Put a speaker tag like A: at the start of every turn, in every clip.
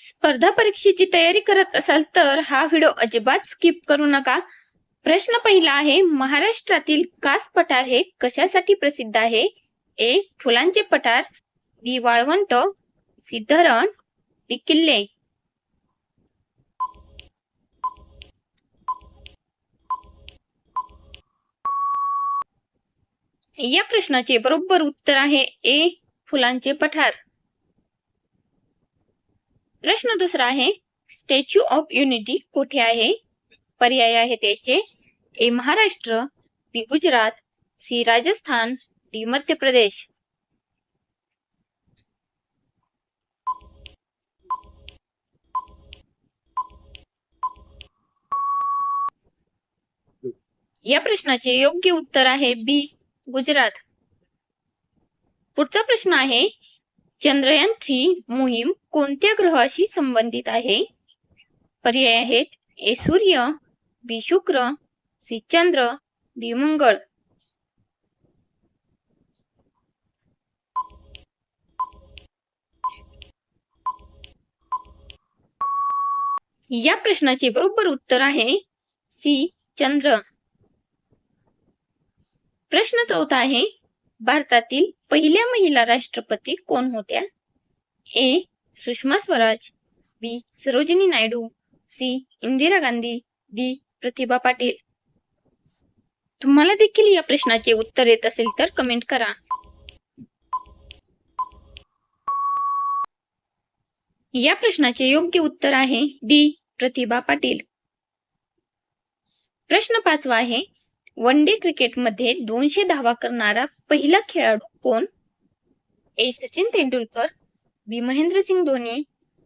A: स्पर्धा परीक्षेची तयारी करत असाल तर हा व्हिडिओ अजिबात स्किप करू नका. प्रश्न पहिला आहे, महाराष्ट्रातील कास पठार हे कशासाठी प्रसिद्ध आहे? ए. फुलांचे पठार, बी. वाळवंट, सी. धरण, डी. किल्ले. या प्रश्नाचे बरोबर उत्तर आहे ए. फुलांचे पठार. प्रश्न दुसरा आहे, स्टॅच्यू ऑफ युनिटी कुठे आहे? पर्याय आहे त्याचे ए. महाराष्ट्र, बी. गुजरात, सी. राजस्थान, डी. मध्य प्रदेश. या प्रश्नाचे योग्य उत्तर आहे बी. गुजरात. पुढचा प्रश्न आहे, चंद्रयान-3 मोहीम कोणत्या ग्रहाशी संबंधित आहे? पर्याय आहेत ए. सूर्य, बी. शुक्र, सी. चंद्र, डी. मंगळ. या प्रश्नाचे बरोबर उत्तर आहे सी. चंद्र. प्रश्न चौथा आहे, भारतातील पहिल्या महिला राष्ट्रपती कोण होत्या? ए. सुषमा स्वराज, बी. सरोजिनी नायडू, सी. इंदिरा गांधी, डी. प्रतिभा पाटील. तुम्हाला देखील या प्रश्नाचे उत्तर येत असेल तर कमेंट करा. या प्रश्नाचे योग्य उत्तर आहे डी. प्रतिभा पाटील. प्रश्न पाचवा आहे, वन डे क्रिकेटमध्ये 200 धावा करणारा पहिला खेळाडू कोण? ए. सचिन तेंडुलकर, बी. महेंद्रसिंग धोनी,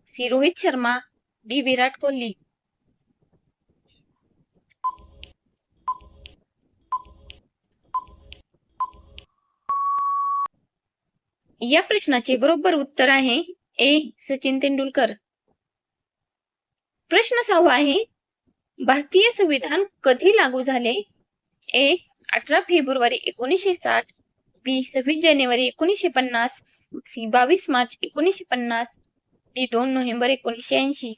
A: सी. रोहित शर्मा, डी. विराट कोहली. या प्रश्नाचे बरोबर उत्तर आहे ए. सचिन तेंडुलकर. प्रश्न सहावा आहे, भारतीय संविधान कधी लागू झाले? ए. 18 फेब्रुवारी 1960, बी. 26 जानेवारी 1950, सी. 22 मार्च 1950, डी. 2 नोव्हेंबर 1980.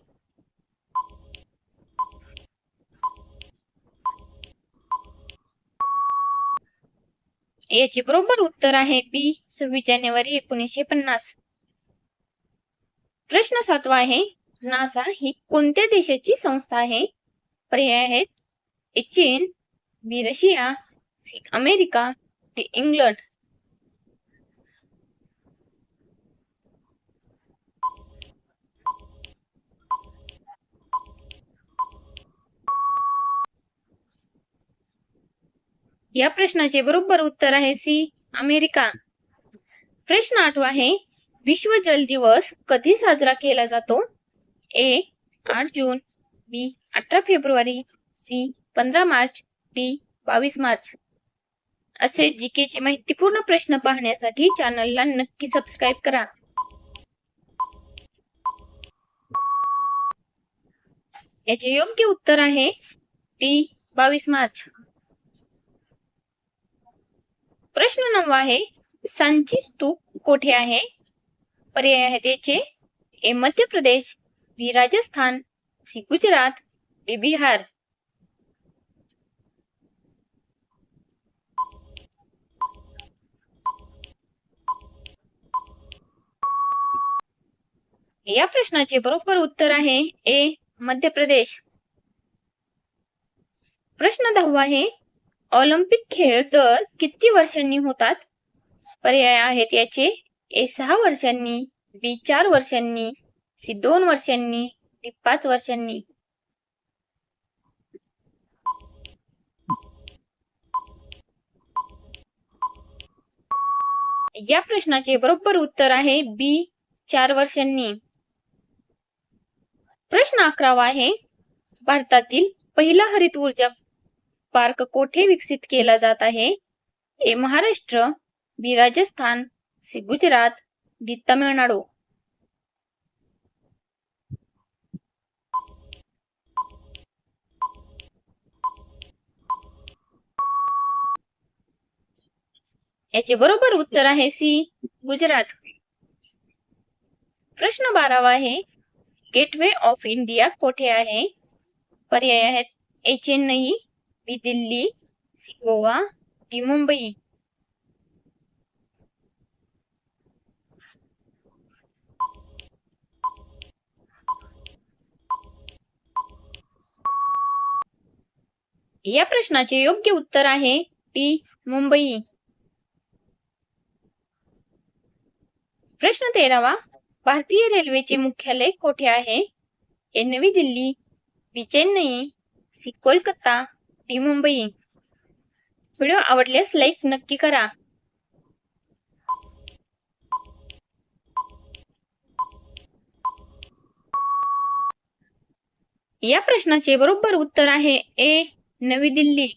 A: याचे बरोबर उत्तर आहे बी. 26 जानेवारी 1950. प्रश्न सातवा आहे, नासा ही कोणत्या देशाची संस्था आहे? पर्याय आहेत ए. चीन, B. Russia, C. America, D. England. या प्रश्नाचे बरोबर उत्तर आहे सी. अमेरिका. प्रश्न आठवा आहे, विश्व जल दिवस कधी साजरा केला जातो? ए. 8 जून, बी. 18 फेब्रुवारी, सी. 15 मार्च, डी. 22 मार्च. असे जीकेचे माहितीपूर्ण प्रश्न पाहण्यासाठी चॅनलला नक्की सबस्क्राईब करा. याचे योग्य उत्तर आहे डी. 22 मार्च. प्रश्न 9 आहे, सांची स्तूप कोठे आहे? पर्याय आहेत याचे ए. मध्य प्रदेश, बी. राजस्थान, सी. गुजरात, डी. बिहार. या प्रश्नाचे बरोबर उत्तर आहे ए. मध्य प्रदेश. प्रश्न 10 आहे, ऑलिम्पिक खेळ दर किती वर्षांनी होतात? पर्याय आहेत याचे ए. 6 वर्षांनी, बी. 4 वर्षांनी, सी. 2 वर्षांनी, डी. 5 वर्षांनी. या प्रश्नाचे बरोबर उत्तर आहे बी. 4 वर्षांनी. प्रश्न 11 आहे, भारतातील पहिला हरित ऊर्जा पार्क कोठे विकसित केला जात आहे? ए. महाराष्ट्र, बी. राजस्थान, सी. गुजरात, डी. तामिळनाडू. याचे बरोबर उत्तर आहे सी. गुजरात. प्रश्न 12 आहे, गेटवे ऑफ इंडिया कोठे आहे? पर्याय आहेत ए चेन्नई, बी दिल्ली, सी गोवा, डी मुंबई. या प्रश्नाचे योग्य उत्तर आहे डी मुंबई. प्रश्न 13वा. भारतीय रेल्वेचे मुख्यालय कोठे आहे? A Navi Delhi, B Chennai, C Kolkata, D Mumbai. Video आवडल्यास लाईक नक्की करा. या प्रश्नाचे बरोबर उत्तर आहे ए नवी दिल्ली.